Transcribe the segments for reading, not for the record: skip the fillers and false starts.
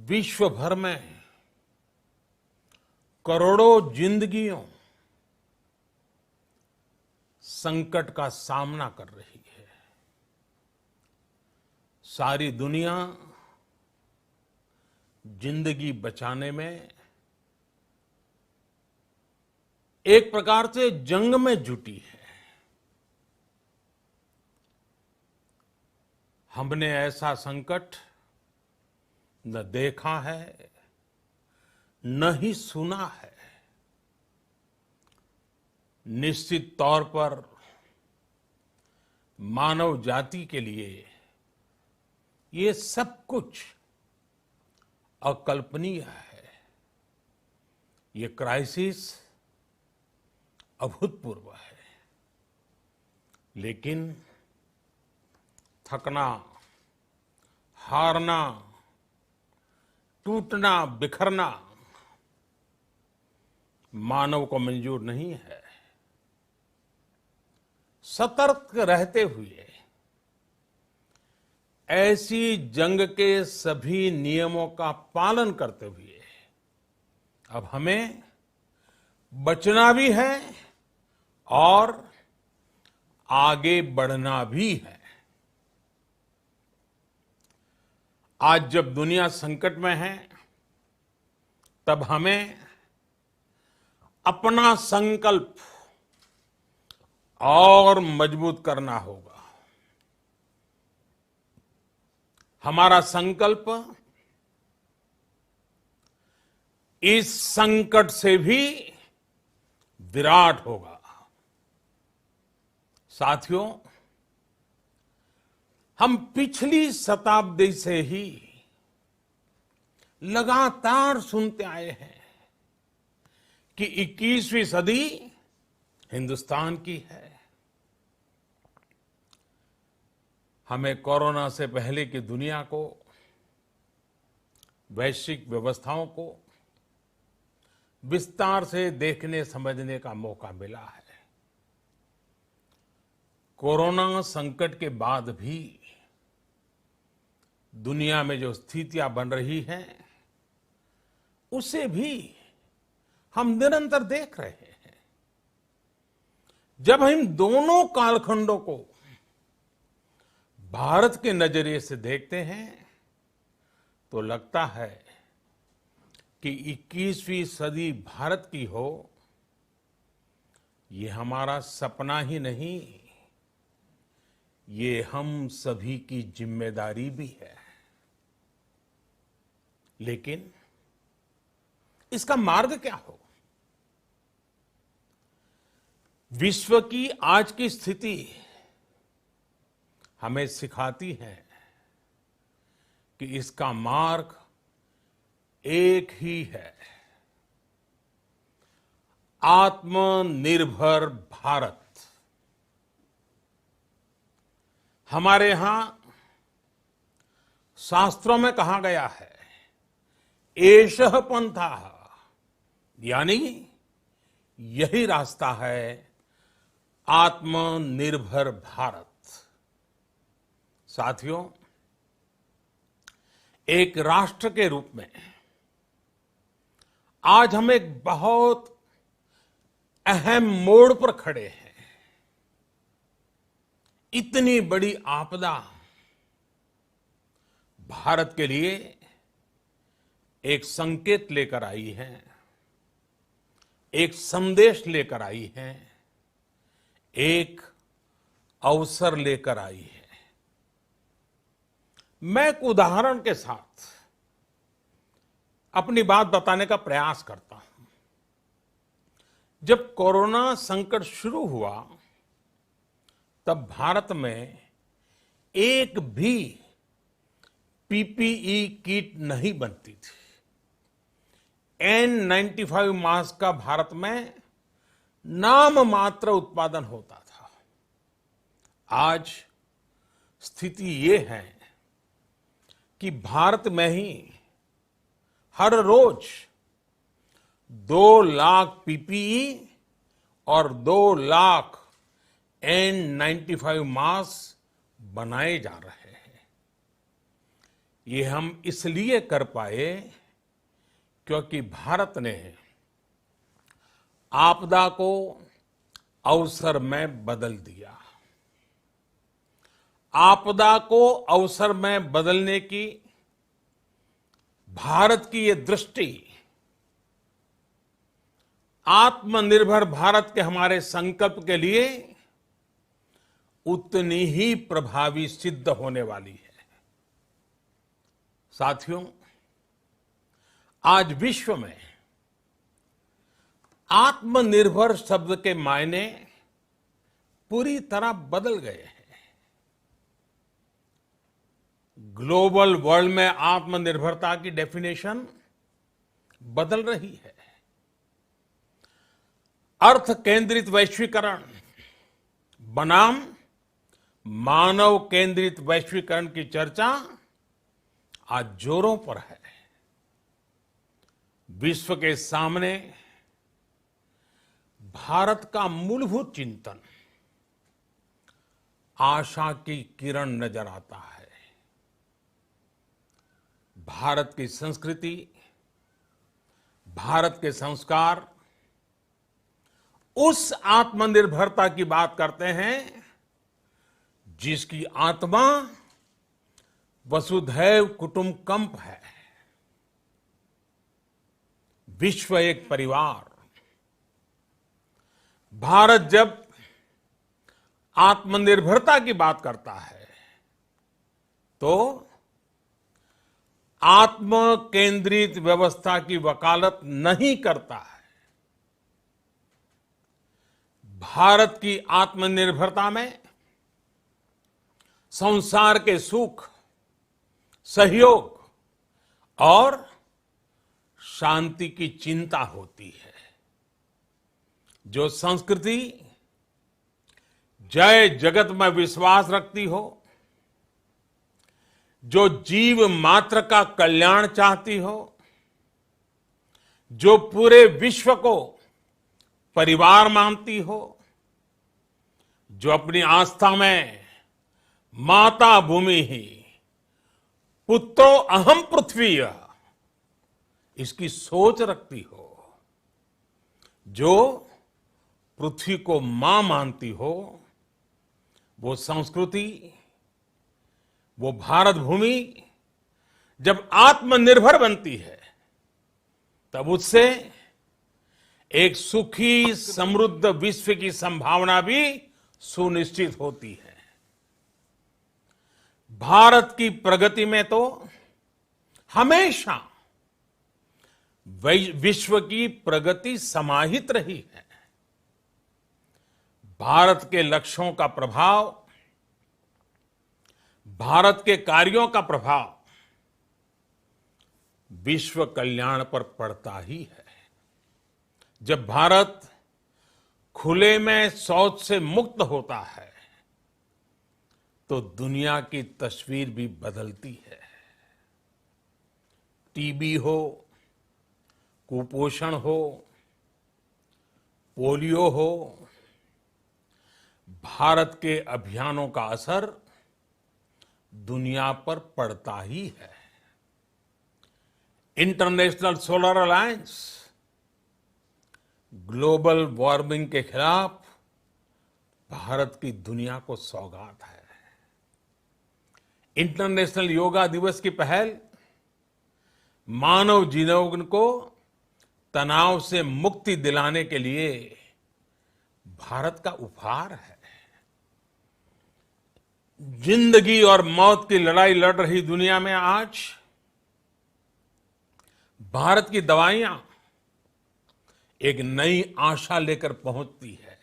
विश्व भर में करोड़ों जिंदगियों संकट का सामना कर रही है। सारी दुनिया जिंदगी बचाने में एक प्रकार से जंग में जुटी है। हमने ऐसा संकट न देखा है, न ही सुना है। निश्चित तौर पर मानव जाति के लिए ये सब कुछ अकल्पनीय है। ये क्राइसिस अभूतपूर्व है, लेकिन थकना, हारना, टूटना, बिखरना मानव को मंजूर नहीं है। सतर्क रहते हुए ऐसी जंग के सभी नियमों का पालन करते हुए अब हमें बचना भी है और आगे बढ़ना भी है। आज जब दुनिया संकट में है, तब हमें अपना संकल्प और मजबूत करना होगा। हमारा संकल्प इस संकट से भी विराट होगा। साथियों, हम पिछली शताब्दी से ही लगातार सुनते आए हैं कि 21वीं सदी हिंदुस्तान की है। हमें कोरोना से पहले की दुनिया को, वैश्विक व्यवस्थाओं को विस्तार से देखने समझने का मौका मिला है। कोरोना संकट के बाद भी दुनिया में जो स्थितियां बन रही हैं, उसे भी हम निरंतर देख रहे हैं। जब हम दोनों कालखंडों को भारत के नजरिए से देखते हैं, तो लगता है कि 21वीं सदी भारत की हो, ये हमारा सपना ही नहीं, ये हम सभी की जिम्मेदारी भी है। लेकिन इसका मार्ग क्या हो? विश्व की आज की स्थिति हमें सिखाती है कि इसका मार्ग एक ही है, आत्मनिर्भर भारत। हमारे यहां शास्त्रों में कहा गया है, एषः पंथः, यानी यही रास्ता है आत्मनिर्भर भारत। साथियों, एक राष्ट्र के रूप में आज हम एक बहुत अहम मोड़ पर खड़े हैं। इतनी बड़ी आपदा भारत के लिए एक संकेत लेकर आई है, एक संदेश लेकर आई है, एक अवसर लेकर आई है। मैं एक उदाहरण के साथ अपनी बात बताने का प्रयास करता हूं। जब कोरोना संकट शुरू हुआ, तब भारत में एक भी पीपीई किट नहीं बनती थी। N95 मास्क का भारत में नाम मात्र उत्पादन होता था। आज स्थिति ये है कि भारत में ही हर रोज 2 लाख पीपीई और 2 लाख N95 मास्क बनाए जा रहे हैं। ये हम इसलिए कर पाए क्योंकि भारत ने आपदा को अवसर में बदल दिया। आपदा को अवसर में बदलने की भारत की ये दृष्टि आत्मनिर्भर भारत के हमारे संकल्प के लिए उतनी ही प्रभावी सिद्ध होने वाली है। साथियों, आज विश्व में आत्मनिर्भर शब्द के मायने पूरी तरह बदल गए हैं। ग्लोबल वर्ल्ड में आत्मनिर्भरता की डेफिनेशन बदल रही है। अर्थ केंद्रित वैश्वीकरण बनाम मानव केंद्रित वैश्वीकरण की चर्चा आज जोरों पर है। विश्व के सामने भारत का मूलभूत चिंतन आशा की किरण नजर आता है। भारत की संस्कृति, भारत के संस्कार उस आत्मनिर्भरता की बात करते हैं जिसकी आत्मा वसुधैव कुटुंबकम है। विश्व एक परिवार। भारत जब आत्मनिर्भरता की बात करता है तो आत्म केंद्रित व्यवस्था की वकालत नहीं करता है। भारत की आत्मनिर्भरता में संसार के सुख, सहयोग और शांति की चिंता होती है। जो संस्कृति जय जगत में विश्वास रखती हो, जो जीव मात्र का कल्याण चाहती हो, जो पूरे विश्व को परिवार मानती हो, जो अपनी आस्था में माता भूमि ही पुत्रो अहम पृथ्वी इसकी सोच रखती हो, जो पृथ्वी को मां मानती हो, वो संस्कृति, वो भारत भूमि जब आत्मनिर्भर बनती है तब उससे एक सुखी समृद्ध विश्व की संभावना भी सुनिश्चित होती है। भारत की प्रगति में तो हमेशा विश्व की प्रगति समाहित रही है। भारत के लक्ष्यों का प्रभाव, भारत के कार्यों का प्रभाव विश्व कल्याण पर पड़ता ही है। जब भारत खुले में शौच से मुक्त होता है तो दुनिया की तस्वीर भी बदलती है। टीबी हो, कुपोषण हो, पोलियो हो, भारत के अभियानों का असर दुनिया पर पड़ता ही है। International solar alliance global warming के खिलाफ भारत की दुनिया को सौगात है। इंटरनेशनल योगा दिवस की पहल मानव जीवन को तनाव से मुक्ति दिलाने के लिए भारत का उपहार है। जिंदगी और मौत की लड़ाई लड़ रही दुनिया में आज भारत की दवाइयां एक नई आशा लेकर पहुंचती है।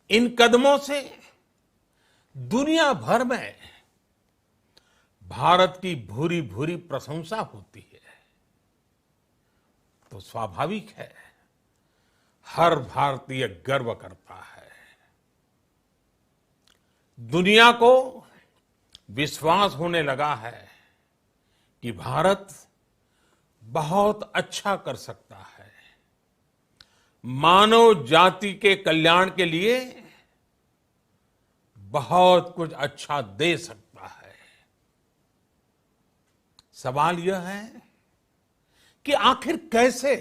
इन कदमों से दुनिया भर में भारत की भूरी भूरी प्रशंसा होती है। तो स्वाभाविक है, हर भारतीय गर्व करता है। दुनिया को विश्वास होने लगा है कि भारत बहुत अच्छा कर सकता है, मानव जाति के कल्याण के लिए बहुत कुछ अच्छा दे सकता है। सवाल यह है कि आखिर कैसे।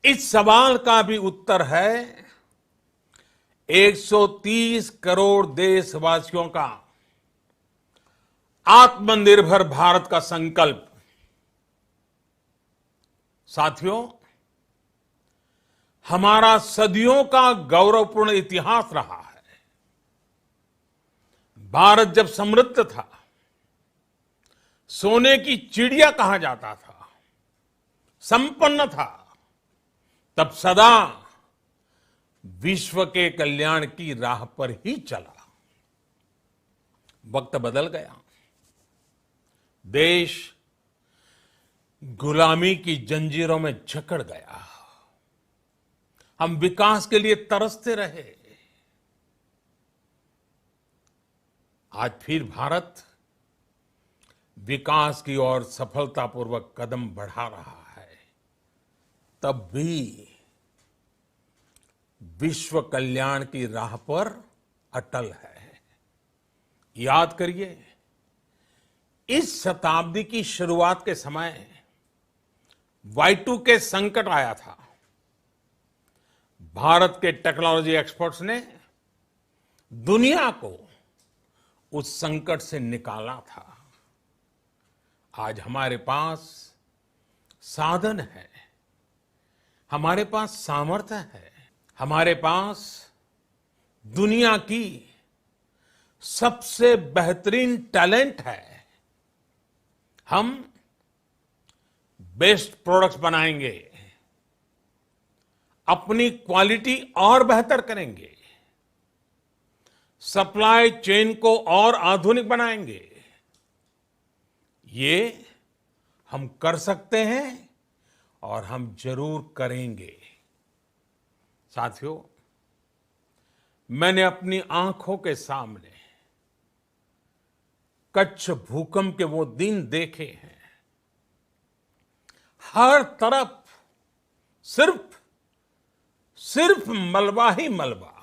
इस सवाल का भी उत्तर है 130 करोड़ देशवासियों का आत्मनिर्भर भारत का संकल्प। साथियों, हमारा सदियों का गौरवपूर्ण इतिहास रहा है। भारत जब समृद्ध था, सोने की चिड़िया कहा जाता था, संपन्न था, तब सदा विश्व के कल्याण की राह पर ही चला। वक्त बदल गया, देश गुलामी की जंजीरों में जकड़ गया। हम विकास के लिए तरसते रहे। आज फिर भारत विकास की ओर सफलतापूर्वक कदम बढ़ा रहा है, तब भी विश्व कल्याण की राह पर अटल है। याद करिए, इस शताब्दी की शुरुआत के समय Y2K संकट आया था। भारत के टेक्नोलॉजी एक्सपर्ट्स ने दुनिया को उस संकट से निकाला था। आज हमारे पास साधन है, हमारे पास सामर्थ्य है, हमारे पास दुनिया की सबसे बेहतरीन टैलेंट है। हम बेस्ट प्रोडक्ट्स बनाएंगे, अपनी क्वालिटी और बेहतर करेंगे, सप्लाई चेन को और आधुनिक बनाएंगे। ये हम कर सकते हैं और हम जरूर करेंगे। साथियों, मैंने अपनी आंखों के सामने कच्छ भूकंप के वो दिन देखे हैं। हर तरफ सिर्फ मलबा ही मलबा,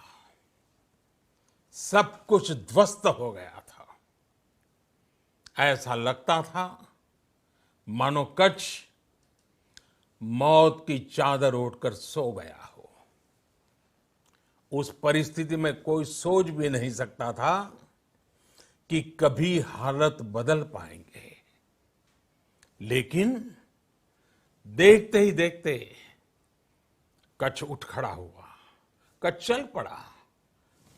सब कुछ ध्वस्त हो गया था। ऐसा लगता था मानो कच्छ मौत की चादर ओढ़कर सो गया हो। उस परिस्थिति में कोई सोच भी नहीं सकता था कि कभी हालत बदल पाएंगे। लेकिन देखते ही देखते कच्छ उठ खड़ा हुआ, कच्छ चल पड़ा,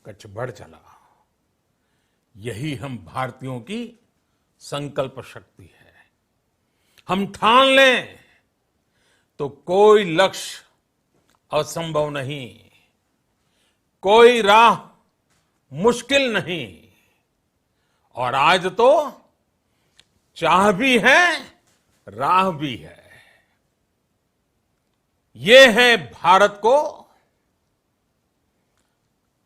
कच्छ बढ़ चला। यही हम भारतीयों की संकल्प शक्ति है। हम ठान लें तो कोई लक्ष्य असंभव नहीं, कोई राह मुश्किल नहीं। और आज तो चाह भी है, राह भी है। ये है भारत को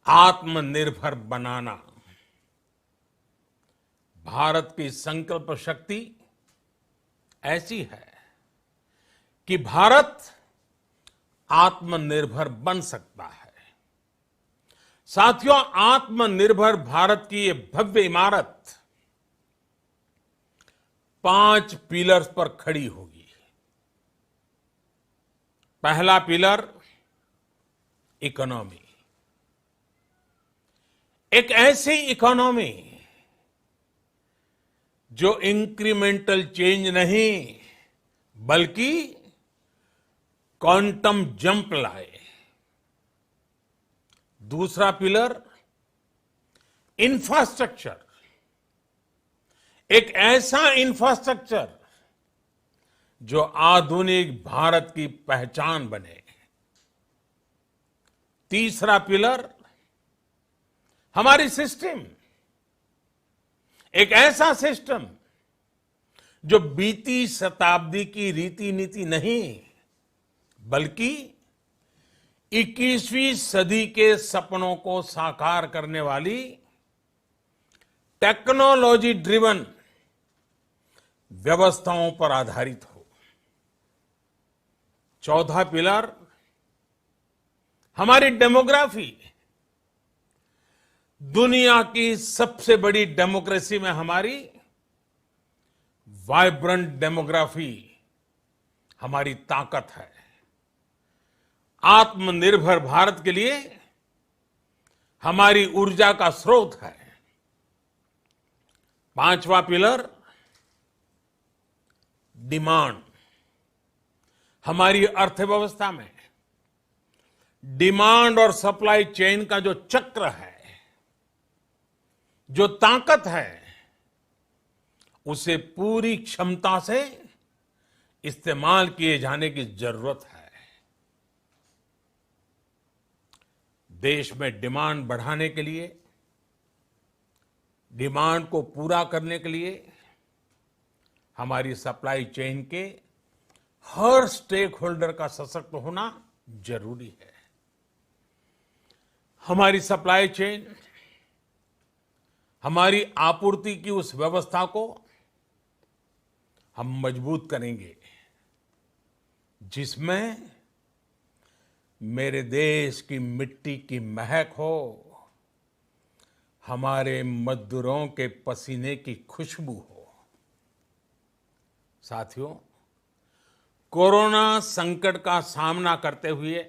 आत्मनिर्भर बनाना। भारत की संकल्प शक्ति ऐसी है कि भारत आत्मनिर्भर बन सकता है। साथियों, आत्मनिर्भर भारत की ये भव्य इमारत 5 पिलर्स पर खड़ी होगी। पहला पिलर इकोनॉमी। एक ऐसी इकोनॉमी जो इंक्रीमेंटल चेंज नहीं बल्कि क्वांटम जंप लाए। दूसरा पिलर इंफ्रास्ट्रक्चर। एक ऐसा इंफ्रास्ट्रक्चर जो आधुनिक भारत की पहचान बने। तीसरा पिलर हमारी सिस्टम। एक ऐसा सिस्टम जो बीती शताब्दी की रीति नीति नहीं बल्कि 21वीं सदी के सपनों को साकार करने वाली टेक्नोलॉजी ड्रिवन व्यवस्थाओं पर आधारित हो। चौथा पिलर हमारी डेमोग्राफी। दुनिया की सबसे बड़ी डेमोक्रेसी में हमारी वाइब्रेंट डेमोग्राफी हमारी ताकत है। आत्मनिर्भर भारत के लिए हमारी ऊर्जा का स्रोत है। पांचवा पिलर डिमांड। हमारी अर्थव्यवस्था में डिमांड और सप्लाई चेन का जो चक्र है, जो ताकत है, उसे पूरी क्षमता से इस्तेमाल किए जाने की जरूरत है। देश में डिमांड बढ़ाने के लिए, डिमांड को पूरा करने के लिए हमारी सप्लाई चेन के हर स्टेक होल्डर का सशक्त होना जरूरी है। हमारी सप्लाई चेन, हमारी आपूर्ति की उस व्यवस्था को हम मजबूत करेंगे जिसमें मेरे देश की मिट्टी की महक हो, हमारे मजदूरों के पसीने की खुशबू हो। साथियों, कोरोना संकट का सामना करते हुए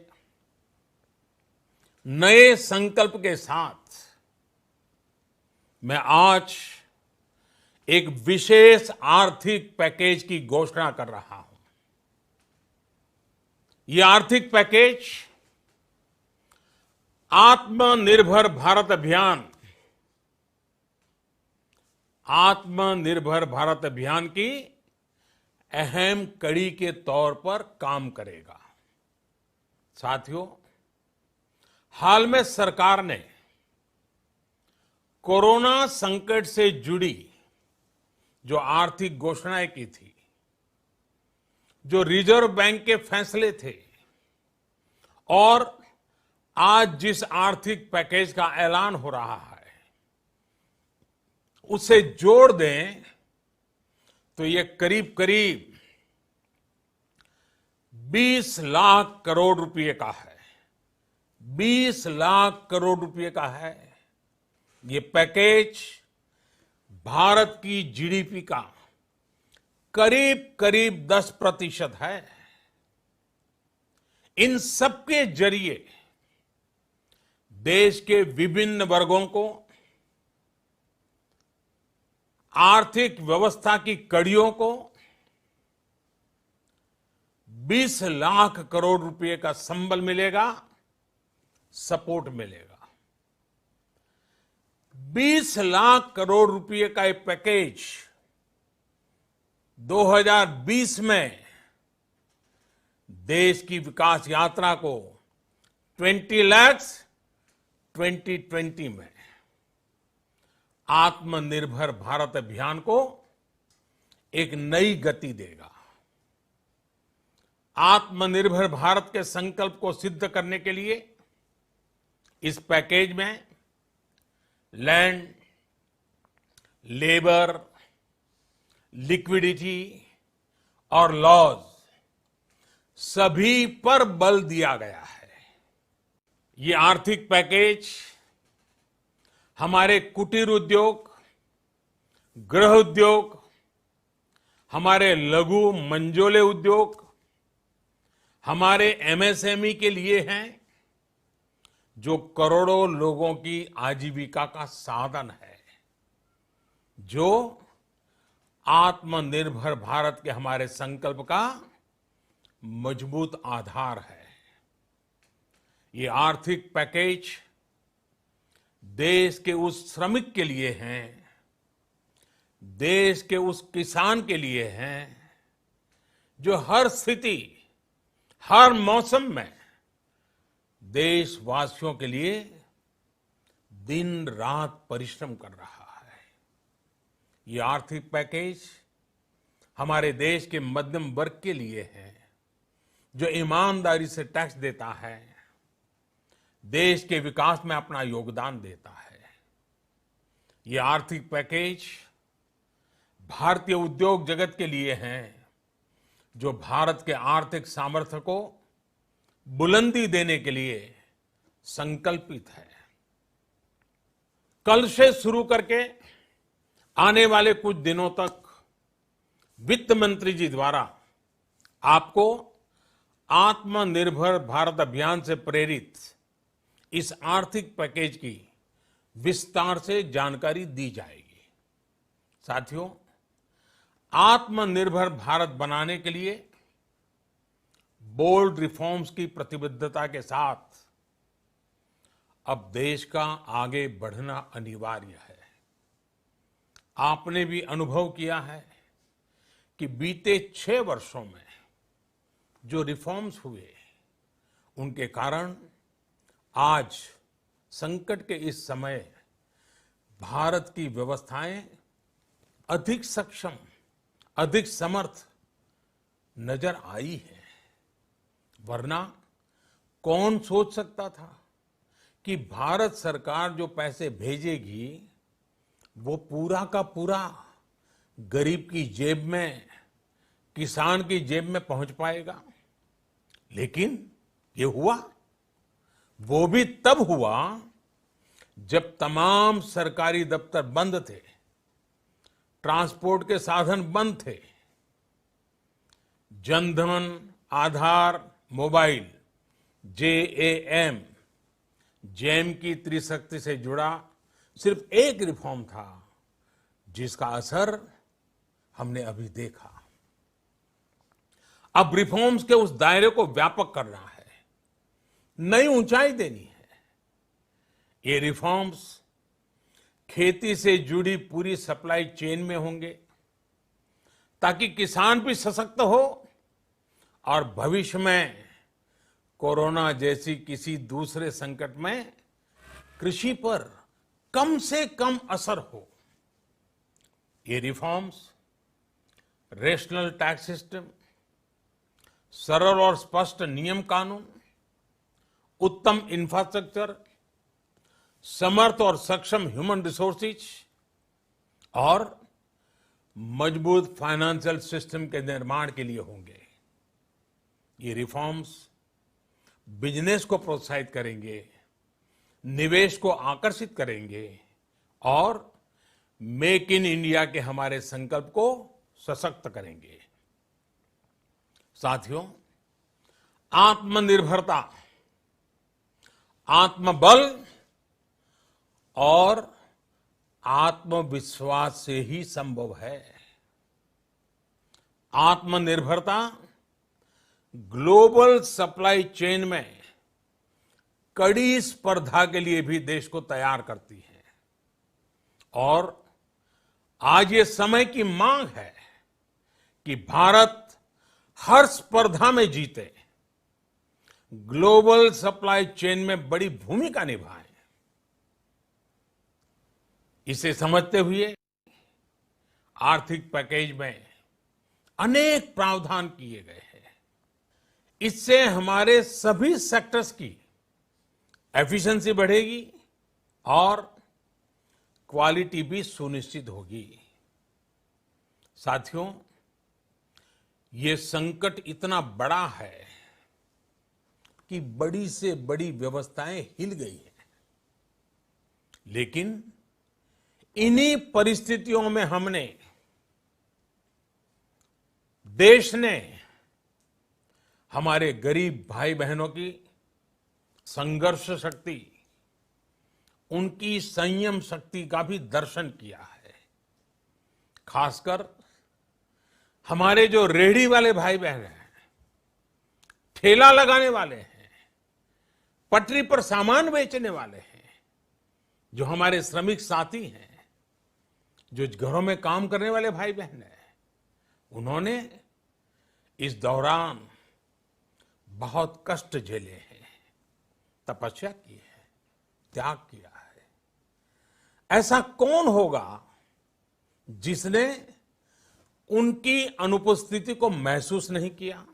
नए संकल्प के साथ मैं आज एक विशेष आर्थिक पैकेज की घोषणा कर रहा हूं। यह आर्थिक पैकेज आत्मनिर्भर भारत अभियान, आत्मनिर्भर भारत अभियान की अहम कड़ी के तौर पर काम करेगा। साथियों, हाल में सरकार ने कोरोना संकट से जुड़ी जो आर्थिक घोषणाएं की थी, जो रिजर्व बैंक के फैसले थे और आज जिस आर्थिक पैकेज का ऐलान हो रहा है, उसे जोड़ दें तो ये करीब करीब 20 लाख करोड़ रुपए का है। 20 लाख करोड़ रुपए का है। ये पैकेज भारत की जीडीपी का करीब करीब 10% है। इन सबके जरिए देश के विभिन्न वर्गों को आर्थिक व्यवस्था की कड़ियों को 20 लाख करोड़ रुपए का संबल मिलेगा, सपोर्ट मिलेगा। 20 लाख करोड़ रुपए का एक पैकेज 2020 में देश की विकास यात्रा को 20 लाख 2020 में आत्मनिर्भर भारत अभियान को एक नई गति देगा। आत्मनिर्भर भारत के संकल्प को सिद्ध करने के लिए इस पैकेज में लैंड, लेबर, लिक्विडिटी और लॉज सभी पर बल दिया गया है। ये आर्थिक पैकेज हमारे कुटीर उद्योग, गृह उद्योग, हमारे लघु मंझोले उद्योग, हमारे एमएसएमई के लिए हैं, जो करोड़ों लोगों की आजीविका का साधन है, जो आत्मनिर्भर भारत के हमारे संकल्प का मजबूत आधार है। ये आर्थिक पैकेज देश के उस श्रमिक के लिए हैं, देश के उस किसान के लिए हैं, जो हर स्थिति, हर मौसम में देशवासियों के लिए दिन रात परिश्रम कर रहा है। ये आर्थिक पैकेज हमारे देश के मध्यम वर्ग के लिए है, जो ईमानदारी से टैक्स देता है, देश के विकास में अपना योगदान देता है। ये आर्थिक पैकेज भारतीय उद्योग जगत के लिए हैं, जो भारत के आर्थिक सामर्थ्य को बुलंदी देने के लिए संकल्पित है। कल से शुरू करके आने वाले कुछ दिनों तक वित्त मंत्री जी द्वारा आपको आत्मनिर्भर भारत अभियान से प्रेरित इस आर्थिक पैकेज की विस्तार से जानकारी दी जाएगी। साथियों, आत्मनिर्भर भारत बनाने के लिए बोल्ड रिफॉर्म्स की प्रतिबद्धता के साथ अब देश का आगे बढ़ना अनिवार्य है। आपने भी अनुभव किया है कि बीते 6 वर्षों में जो रिफॉर्म्स हुए, उनके कारण आज संकट के इस समय भारत की व्यवस्थाएं अधिक सक्षम, अधिक समर्थ नजर आई है। वरना कौन सोच सकता था कि भारत सरकार जो पैसे भेजेगी वो पूरा का पूरा गरीब की जेब में, किसान की जेब में पहुंच पाएगा। लेकिन ये हुआ, वो भी तब हुआ जब तमाम सरकारी दफ्तर बंद थे, ट्रांसपोर्ट के साधन बंद थे। जनधन, आधार, मोबाइल, जेएएम, जैम की त्रिशक्ति से जुड़ा सिर्फ एक रिफॉर्म था जिसका असर हमने अभी देखा। अब रिफॉर्म्स के उस दायरे को व्यापक करना है, नई ऊंचाई देनी है। ये रिफॉर्म्स खेती से जुड़ी पूरी सप्लाई चेन में होंगे ताकि किसान भी सशक्त हो और भविष्य में कोरोना जैसी किसी दूसरे संकट में कृषि पर कम से कम असर हो। ये रिफॉर्म्स रेशनल टैक्स सिस्टम, सरल और स्पष्ट नियम कानून, उत्तम इंफ्रास्ट्रक्चर, समर्थ और सक्षम ह्यूमन रिसोर्सेज और मजबूत फाइनेंशियल सिस्टम के निर्माण के लिए होंगे। ये रिफॉर्म्स बिजनेस को प्रोत्साहित करेंगे, निवेश को आकर्षित करेंगे और मेक इन इंडिया के हमारे संकल्प को सशक्त करेंगे। साथियों, आत्मनिर्भरता, आत्मबल और आत्मविश्वास से ही संभव है। आत्मनिर्भरता ग्लोबल सप्लाई चेन में कड़ी स्पर्धा के लिए भी देश को तैयार करती है और आज ये समय की मांग है कि भारत हर स्पर्धा में जीते, ग्लोबल सप्लाई चेन में बड़ी भूमिका निभाए। इसे समझते हुए आर्थिक पैकेज में अनेक प्रावधान किए गए हैं। इससे हमारे सभी सेक्टर्स की एफिशिएंसी बढ़ेगी और क्वालिटी भी सुनिश्चित होगी। साथियों, ये संकट इतना बड़ा है कि बड़ी से बड़ी व्यवस्थाएं हिल गई हैं। लेकिन इन्हीं परिस्थितियों में हमने, देश ने हमारे गरीब भाई बहनों की संघर्ष शक्ति, उनकी संयम शक्ति का भी दर्शन किया है। खासकर हमारे जो रेहड़ी वाले भाई बहन हैं, ठेला लगाने वाले हैं, पटरी पर सामान बेचने वाले हैं, जो हमारे श्रमिक साथी हैं, जो घरों में काम करने वाले भाई बहन हैं, उन्होंने इस दौरान बहुत कष्ट झेले हैं, तपस्या की है, त्याग किया है। ऐसा कौन होगा जिसने उनकी अनुपस्थिति को महसूस नहीं किया?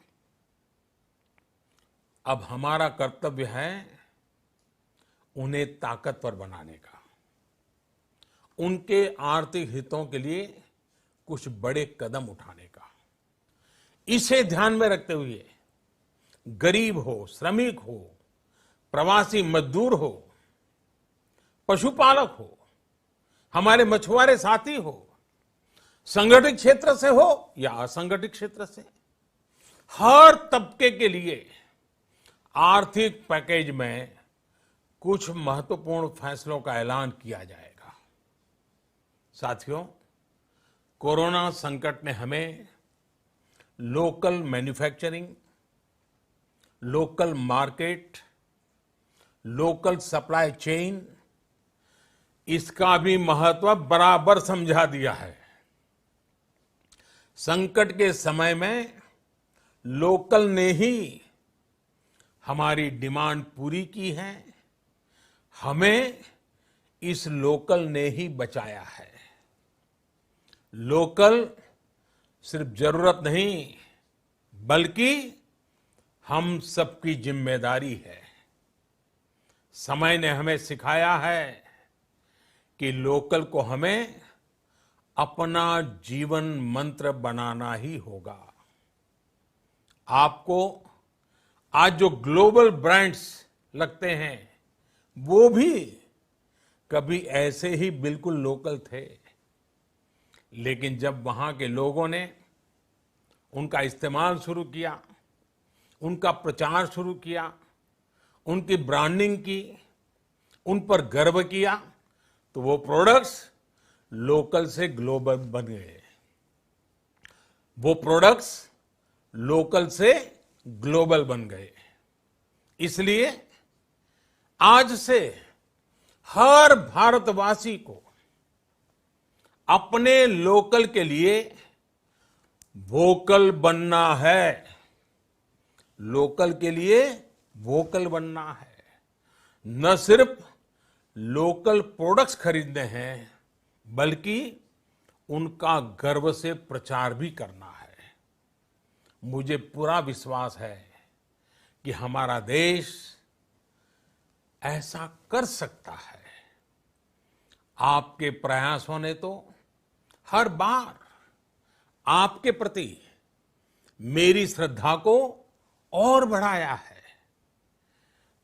अब हमारा कर्तव्य है उन्हें ताकतवर बनाने का, उनके आर्थिक हितों के लिए कुछ बड़े कदम उठाने का। इसे ध्यान में रखते हुए गरीब हो, श्रमिक हो, प्रवासी मजदूर हो, पशुपालक हो, हमारे मछुआरे साथी हो, संगठित क्षेत्र से हो या असंगठित क्षेत्र से, हर तबके के लिए आर्थिक पैकेज में कुछ महत्वपूर्ण फैसलों का ऐलान किया जाएगा। साथियों, कोरोना संकट ने हमें local manufacturing, local market, local supply chain, इसका भी महत्व बराबर समझा दिया है। संकट के समय में लोकल ने ही हमारी डिमांड पूरी की है, हमें इस लोकल ने ही बचाया है। लोकल सिर्फ जरूरत नहीं, बल्कि हम सबकी जिम्मेदारी है। समय ने हमें सिखाया है कि लोकल को हमें अपना जीवन मंत्र बनाना ही होगा। आपको आज जो ग्लोबल ब्रांड्स लगते हैं, वो भी कभी ऐसे ही बिल्कुल लोकल थे, लेकिन जब वहां के लोगों ने उनका इस्तेमाल शुरू किया, उनका प्रचार शुरू किया, उनकी ब्रांडिंग की, उन पर गर्व किया, तो वो प्रोडक्ट्स लोकल से ग्लोबल बन गए। वो प्रोडक्ट्स लोकल से ग्लोबल बन गए। इसलिए आज से हर भारतवासी को अपने लोकल के लिए वोकल बनना है। लोकल के लिए वोकल बनना है। न सिर्फ लोकल प्रोडक्ट्स खरीदने हैं, बल्कि उनका गर्व से प्रचार भी करना है। मुझे पूरा विश्वास है कि हमारा देश ऐसा कर सकता है। आपके प्रयासों ने तो हर बार आपके प्रति मेरी श्रद्धा को और बढ़ाया है।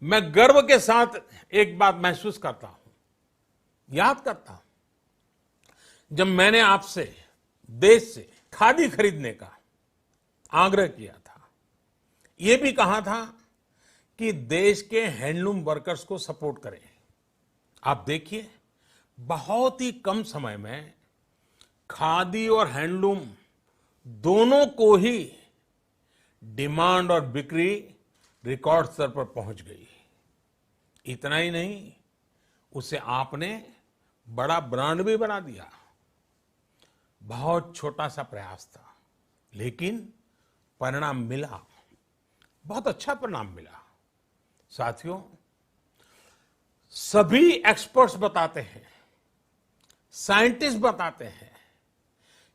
मैं गर्व के साथ एक बात महसूस करता हूं, याद करता हूं, जब मैंने आपसे देश से खादी खरीदने का आग्रह किया था, यह भी कहा था कि देश के हैंडलूम वर्कर्स को सपोर्ट करें। आप देखिए, बहुत ही कम समय में खादी और हैंडलूम दोनों को ही डिमांड और बिक्री रिकॉर्ड स्तर पर पहुंच गई। इतना ही नहीं, उसे आपने बड़ा ब्रांड भी बना दिया। बहुत छोटा सा प्रयास था, लेकिन परिणाम मिला, बहुत अच्छा परिणाम मिला। साथियों, सभी एक्सपर्ट्स बताते हैं, साइंटिस्ट बताते हैं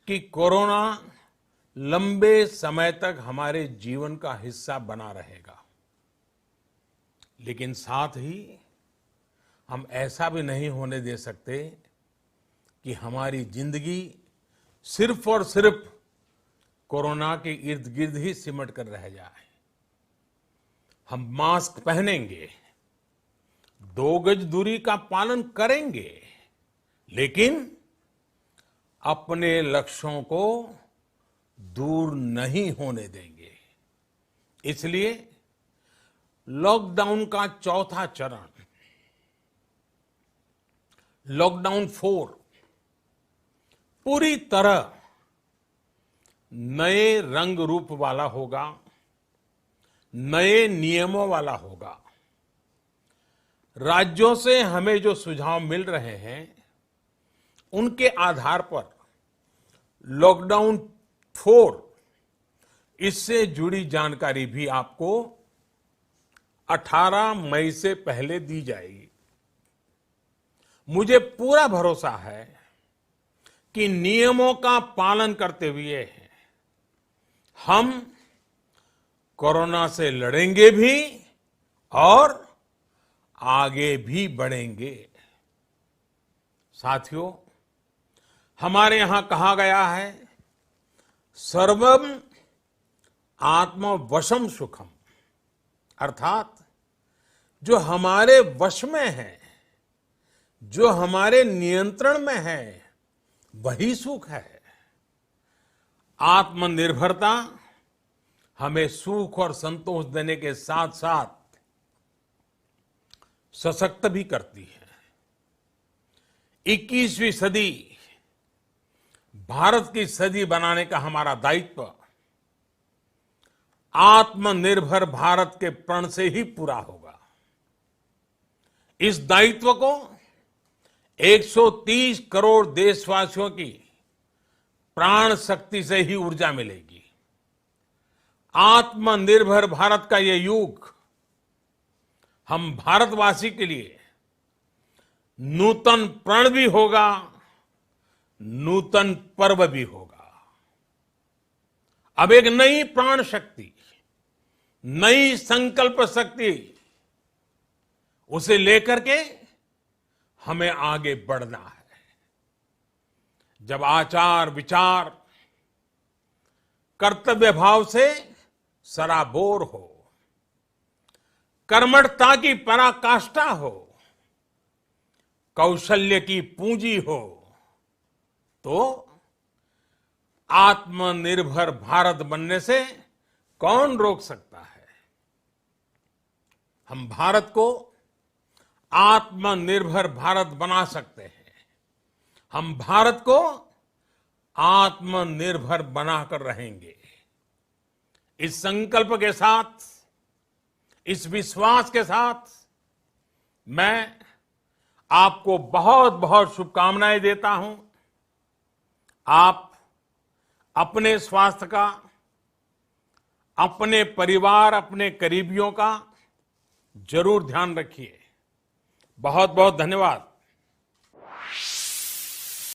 कि कोरोना लंबे समय तक हमारे जीवन का हिस्सा बना रहेगा। लेकिन साथ ही हम ऐसा भी नहीं होने दे सकते कि हमारी जिंदगी सिर्फ और सिर्फ कोरोना के इर्द गिर्द ही सिमट कर रह जाए। हम मास्क पहनेंगे, 2 गज दूरी का पालन करेंगे, लेकिन अपने लक्ष्यों को दूर नहीं होने देंगे। इसलिए लॉकडाउन का चौथा चरण, लॉकडाउन 4, पूरी तरह नए रंग रूप वाला होगा, नए नियमों वाला होगा। राज्यों से हमें जो सुझाव मिल रहे हैं, उनके आधार पर लॉकडाउन 4, इससे जुड़ी जानकारी भी आपको 18 मई से पहले दी जाएगी। मुझे पूरा भरोसा है कि नियमों का पालन करते हुए हम कोरोना से लड़ेंगे भी और आगे भी बढ़ेंगे। साथियों, हमारे यहां कहा गया है, सर्वम आत्मवशम सुखम, अर्थात जो हमारे वश में है, जो हमारे नियंत्रण में है, वही सुख है। आत्मनिर्भरता हमें सुख और संतोष देने के साथ साथ सशक्त भी करती है। 21वीं सदी भारत की सदी बनाने का हमारा दायित्व आत्मनिर्भर भारत के प्रण से ही पूरा होगा। इस दायित्व को 130 करोड़ देशवासियों की प्राण शक्ति से ही ऊर्जा मिलेगी। आत्मनिर्भर भारत का ये युग हम भारतवासी के लिए नूतन प्रण भी होगा, नूतन पर्व भी होगा। अब एक नई प्राण शक्ति, नई संकल्प शक्ति, उसे लेकर के हमें आगे बढ़ना है। जब आचार विचार कर्तव्य भाव से सराबोर हो, कर्मठता की पराकाष्ठा हो, कौशल्य की पूंजी हो, तो आत्मनिर्भर भारत बनने से कौन रोक सकता है। हम भारत को आत्मनिर्भर भारत बना सकते हैं। हम भारत को आत्मनिर्भर बनाकर रहेंगे। इस संकल्प के साथ, इस विश्वास के साथ मैं आपको बहुत बहुत शुभकामनाएं देता हूं। आप अपने स्वास्थ्य का, अपने परिवार, अपने करीबियों का जरूर ध्यान रखिए। बहुत बहुत धन्यवाद।